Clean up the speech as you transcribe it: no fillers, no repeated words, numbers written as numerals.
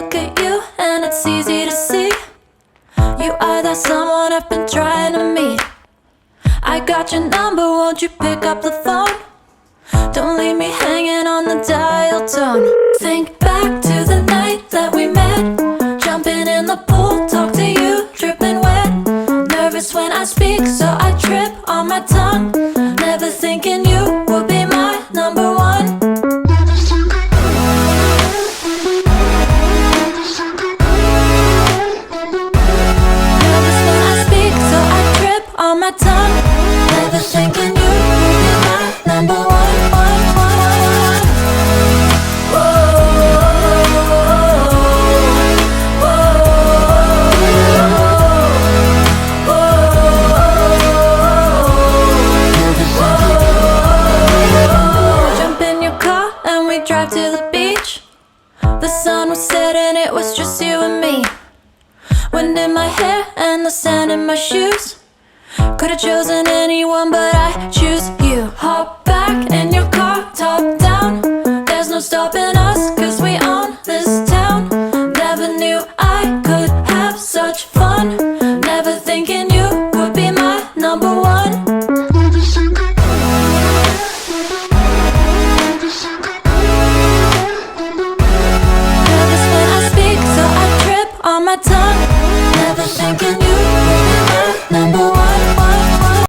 look at you and it's easy to see you are that someone I've been trying to meet. I got your number, won't you pick up the phone? Don't leave me hanging on the dial tone. Think back to the night that we met, jumping in the pool, talk to you, dripping wet. Nervous when I speak, so I trip on my tongue. Never thinking you would be my number one. Nervous when I speak, so I trip on my tongue. Never thinking you would be my number one. Drive to the beach. The sun was setting, it was just you and me. Wind in my hair and the sand in my shoes. Could've chosen anyone, but I choose you. Hop back in your car, top down. There's no stopping us, 'cause